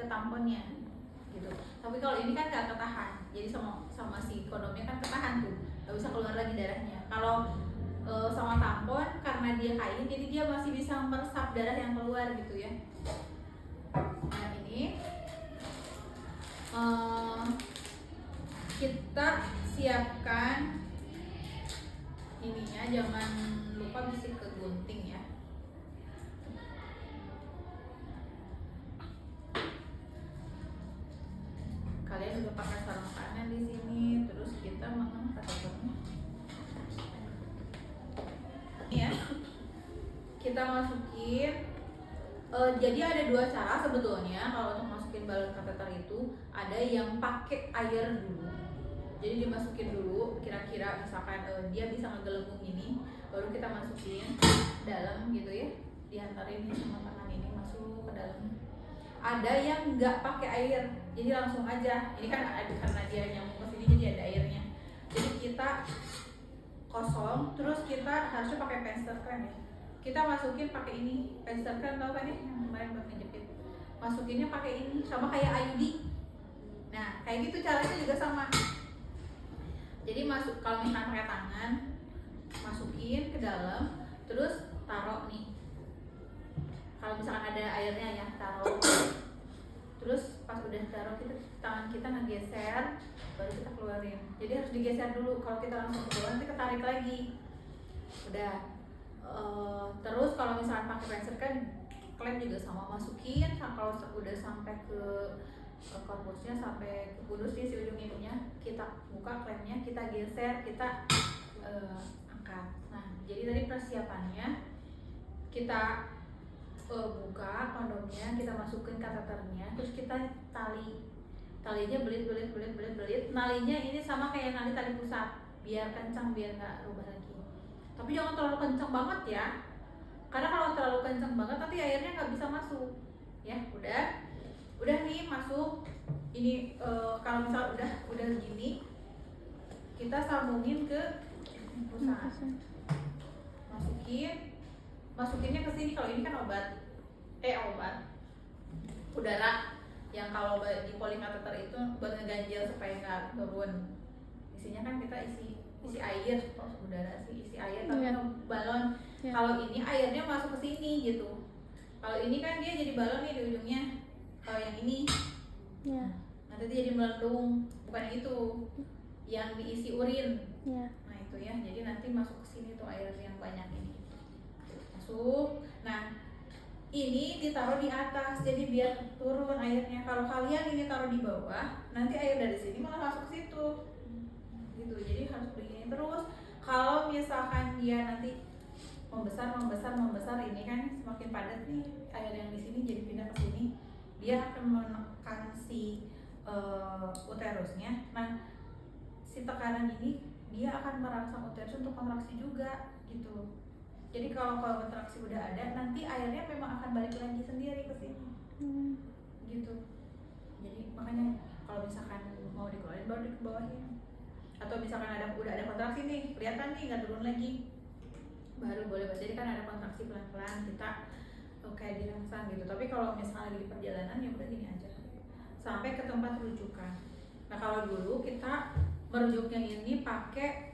tamponnya gitu. Tapi kalau ini kan nggak ketahan, jadi sama si kondomnya kan ketahan tuh, nggak bisa keluar lagi darahnya. Kalau sama tampon karena dia kain, jadi dia masih bisa meresap darah yang keluar gitu ya. Nah ini kita siapkan ininya, jangan lupa mesti ke gunting ya. Kalian udah pakai sarung tangan di sini, terus kita mengangkat kateternya. Ya, kita masukin. Jadi ada dua cara sebetulnya kalau untuk masukin balon kateter itu. Ada yang pakai air dulu. Jadi dimasukin dulu, kira-kira misalkan dia bisa ngegelembung ini, baru kita masukin dalam gitu ya, diantarin sama tangan ini masuk ke dalam. Ada yang nggak pakai air, jadi langsung aja. Ini kan karena dia nyambung ke sini, jadi ada airnya. Jadi kita kosong, terus kita harusnya pakai penster kan ya. Kita masukin pakai ini, penster kan tau kan ya, yang kemarin buat ngejepit. Masukinnya pakai ini, sama kayak IUD. Nah, kayak gitu caranya juga sama. Jadi masuk, kalau misalnya pakai tangan, masukin ke dalam, terus taruh nih. Kalau misalkan ada airnya ya, taruh. Terus pas udah taruh, tangan kita ngegeser, baru kita keluarin. Jadi harus digeser dulu. Kalau kita langsung ke bawah nanti ketarik lagi. Udah. Terus kalau misalkan pakai pensil kan klem juga sama, masukin. Kalau udah sampai ke korpusnya, sampai ke kudus di si ujung ininya, kita buka klemnya, kita geser, kita angkat. Nah, jadi tadi persiapannya kita buka kondomnya, kita masukin kateternya, terus kita talinya belit. Nalinya ini sama kayak nali tali pusat, biar kencang, biar nggak rubah lagi. Tapi jangan terlalu kencang banget ya, karena kalau terlalu kencang banget nanti airnya nggak bisa masuk. Ya udah nih masuk. Ini kalau misal udah gini, kita sambungin ke pusat. Masukinnya ke sini. Kalau ini kan obat udara yang kalau di polikateter itu buat ngeganjel supaya nggak turun. Isinya kan kita isi air, udara sih isi air, tapi balon. Kalau ini airnya masuk ke sini gitu. Kalau ini kan dia jadi balon nih di ujungnya. Kalau yang ini nanti dia jadi melendung, bukan yang itu yang diisi urin. Nah itu ya, jadi nanti masuk ke sini tuh air yang banyak ini masuk. Nah ini ditaruh di atas, jadi biar turun airnya. Kalau kalian ini taruh di bawah, nanti air dari sini malah masuk ke situ gitu. Jadi harus begini terus. Kalau misalkan dia nanti membesar, ini kan semakin padat nih air yang di sini, jadi pindah ke sini, dia akan menekan si uterusnya. Nah si tekanan ini dia akan merangsang uterus untuk kontraksi juga gitu. Jadi kalau kontraksi udah ada, nanti airnya memang akan balik lagi sendiri ke sini gitu. Jadi makanya kalau misalkan mau dikeluarin baru dikebawahin. Atau misalkan udah ada kontraksi nih, kelihatan nih nggak turun lagi, baru boleh. Jadi kan ada kontraksi pelan-pelan, kita kayak dirangsang gitu. Tapi kalau misalnya lagi di perjalanan ya udah gini aja sampai ke tempat rujukan. Nah kalau dulu kita merujuknya ini pakai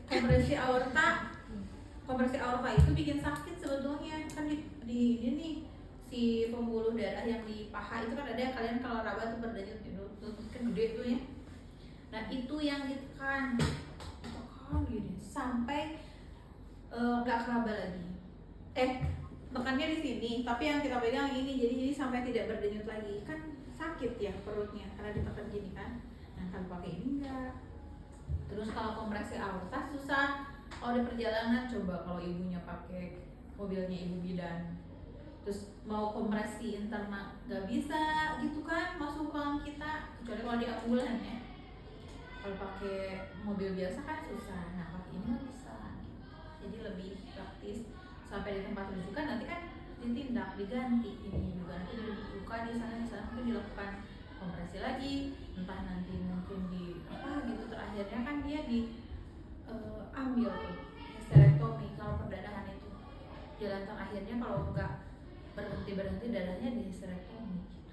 kompresi aorta. Kompresi aorta itu bikin sakit sebetulnya kan di ini nih, si pembuluh darah yang di paha itu kan ada, kalian kalau raba tuh berdenyut kan gede tuh ya. Nah itu yang ditekan gini sampai nggak keraba lagi. Tekannya di sini, tapi yang kita pegang ini, jadi sampai tidak berdenyut lagi. Kan sakit ya perutnya karena ditekan gini kan. Nah kalau pakai ini enggak. Terus kalau kompresi aorta susah kalau di perjalanan. Coba kalau ibunya pakai mobilnya ibu bidan, terus mau kompresi internal nggak bisa gitu kan, masuk ruang kita, kecuali kalau di ambulan ya. Kalau pakai mobil biasa kan susah. Nah pakai ini nggak bisa, jadi lebih praktis. Sampai di tempat rujukan nanti kan ditindak, diganti ini juga, nanti dibuka di sana mungkin dilakukan kompresi lagi, entah nanti mungkin di apa gitu. Terakhirnya kan dia ambil tuh hysterektomi kalau perdarahan itu. Jalan terakhirnya kalau nggak berhenti berhenti darahnya di histerektomi gitu.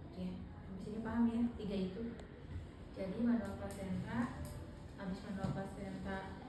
Oke, habis ini paham ya 3 itu. Jadi manual placenta, habis manual placenta